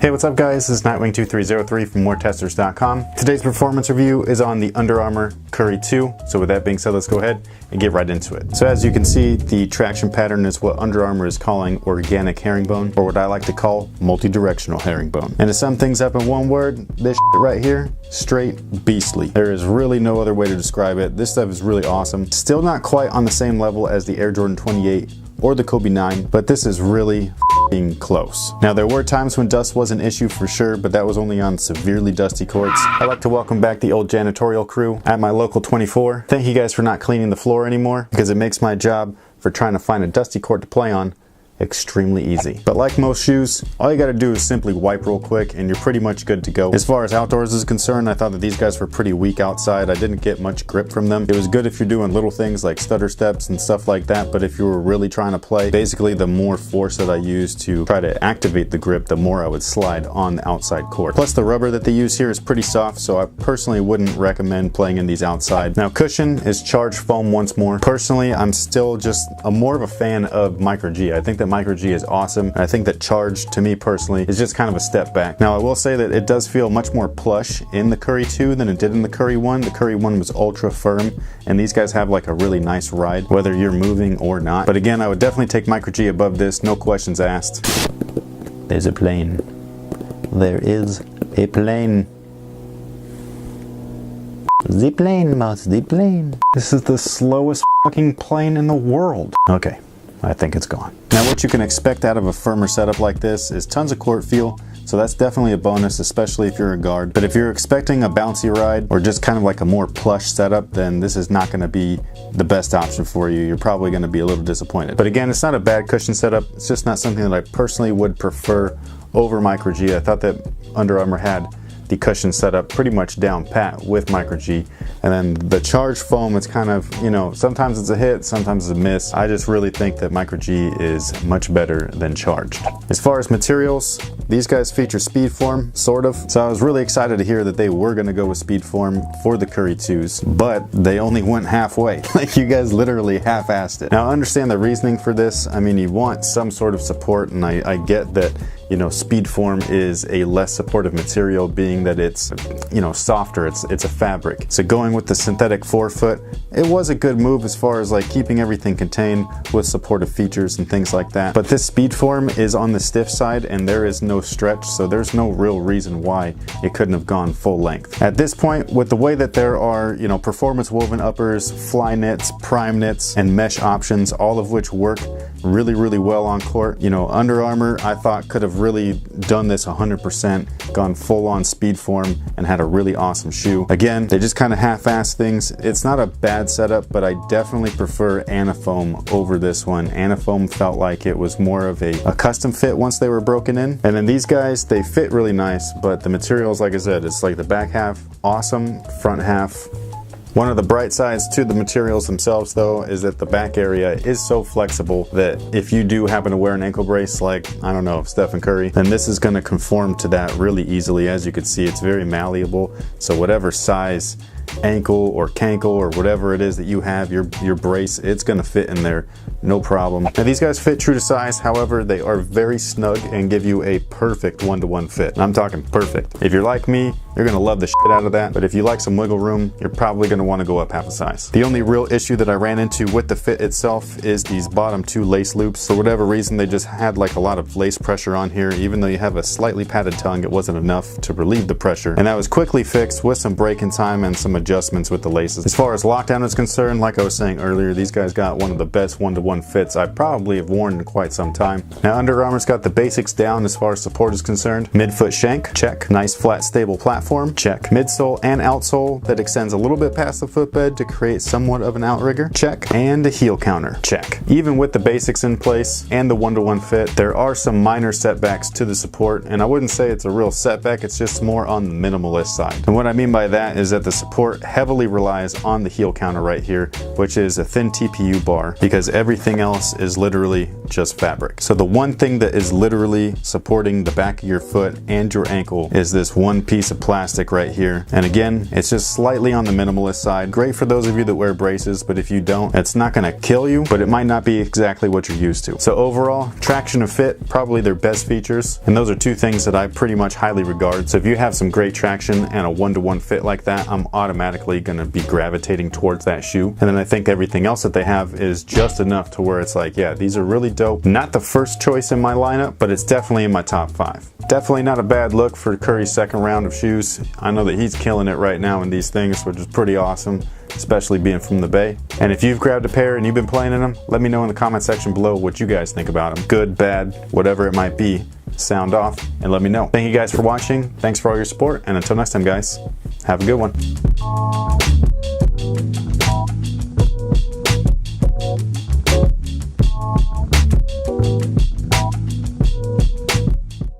Hey, what's up guys? This is Nightwing2303 from MoreTesters.com. Today's performance review is on the Under Armour Curry 2. So with that being said, let's go ahead and get right into it. So as you can see, the traction pattern is what Under Armour is calling organic herringbone, or what I like to call multi-directional herringbone. And to sum things up in one word, this shit right here, straight beastly. There is really no other way to describe it. This stuff is really awesome. Still not quite on the same level as the Air Jordan 28 or the Kobe 9, but this is really close. Now there were times when dust was an issue for sure, but that was only on severely dusty courts. I'd like to welcome back the old janitorial crew at my local 24. Thank you guys for not cleaning the floor anymore, because it makes my job for trying to find a dusty court to play on extremely easy. But like most shoes, all you gotta do is simply wipe real quick and you're pretty much good to go. As far as outdoors is concerned, I thought that these guys were pretty weak outside. I didn't get much grip from them. It was good if you're doing little things like stutter steps and stuff like that, but if you were really trying to play, basically the more force that I used to try to activate the grip, the more I would slide on the outside court. Plus the rubber that they use here is pretty soft, so I personally wouldn't recommend playing in these outside. Now cushion is charged foam once more. Personally, I'm still just more of a fan of Micro G. I think that Micro G is awesome. I think that charged, to me personally, is just kind of a step back. Now I will say that it does feel much more plush in the Curry 2 than it did in the Curry 1. The Curry 1 was ultra firm, and these guys have like a really nice ride, whether you're moving or not. But again, I would definitely take Micro G above this, no questions asked. There's a plane. There is a plane. The plane, mouse, the plane. This is the slowest fucking plane in the world. Okay. I think it's gone. Now what you can expect out of a firmer setup like this is tons of court feel, so that's definitely a bonus, especially if you're a guard. But if you're expecting a bouncy ride or just kind of like a more plush setup, then this is not going to be the best option for you. You're probably going to be a little disappointed. But again, it's not a bad cushion setup. It's just not something that I personally would prefer over Micro G. I thought that Under Armour had the cushion setup pretty much down pat with Micro G, and then the charged foam, it's kind of, you know, sometimes it's a hit, sometimes it's a miss. I just really think that Micro G is much better than charged. As far as materials, these guys feature speed form, sort of, so I was really excited to hear that they were going to go with speed form for the Curry 2s, but they only went halfway. Like, you guys literally half-assed it. Now I understand the reasoning for this. I mean, you want some sort of support, and I get that, you know, speed form is a less supportive material, being that it's, you know, softer, it's a fabric. So going with the synthetic forefoot, it was a good move as far as like keeping everything contained with supportive features and things like that. But this speed form is on the stiff side and there is no stretch, so there's no real reason why it couldn't have gone full length. At this point, with the way that there are, you know, performance woven uppers, fly knits, prime knits, and mesh options, all of which work really well on court, you know, Under Armour I thought could have really done this 100%, gone full on speed form, and had a really awesome shoe. Again, they just kind of half-ass things. It's not a bad setup, but I definitely prefer Anafoam over this one. Anafoam felt like it was more of a custom fit once they were broken in. And then these guys, they fit really nice, but the materials, like I said, it's like the back half, awesome, front half. One of the bright sides to the materials themselves though is that the back area is so flexible that if you do happen to wear an ankle brace like, I don't know, Stephen Curry, then this is going to conform to that really easily. As you can see, it's very malleable, so whatever size ankle or cankle or whatever it is that you have, your brace, it's going to fit in there no problem. Now these guys fit true to size, however they are very snug and give you a perfect one-to-one fit. And I'm talking perfect. If you're like me, you're going to love the shit out of that, but if you like some wiggle room, you're probably going to want to go up half a size. The only real issue that I ran into with the fit itself is these bottom two lace loops. For whatever reason, they just had like a lot of lace pressure on here. Even though you have a slightly padded tongue, it wasn't enough to relieve the pressure, and that was quickly fixed with some break-in time and some adjustments with the laces. As far as lockdown is concerned, like I was saying earlier, these guys got one of the best one-to-one fits I probably have worn in quite some time. Now Under Armour's got the basics down as far as support is concerned. Midfoot shank, check. Nice flat stable platform, check. Midsole and outsole that extends a little bit past the footbed to create somewhat of an outrigger, check. And a heel counter, check. Even with the basics in place and the one-to-one fit, there are some minor setbacks to the support, and I wouldn't say it's a real setback, it's just more on the minimalist side. And what I mean by that is that the support Sport heavily relies on the heel counter right here, which is a thin TPU bar, because everything else is literally just fabric. So the one thing that is literally supporting the back of your foot and your ankle is this one piece of plastic right here. And again, it's just slightly on the minimalist side. Great for those of you that wear braces, but if you don't, it's not gonna kill you, but it might not be exactly what you're used to. So overall, traction and fit, probably their best features. And those are two things that I pretty much highly regard. So if you have some great traction and a one-to-one fit like that, I'm automatically gonna be gravitating towards that shoe. And then I think everything else that they have is just enough to where it's like, yeah, these are really dope. Not the first choice in my lineup, but it's definitely in my top 5. Definitely not a bad look for Curry's second round of shoes. I know that he's killing it right now in these things, which is pretty awesome, especially being from the Bay. And if you've grabbed a pair and you've been playing in them, let me know in the comment section below what you guys think about them. Good, bad, whatever it might be. Sound off and let me know. Thank you guys for watching. Thanks for all your support, and until next time, guys, have a good one.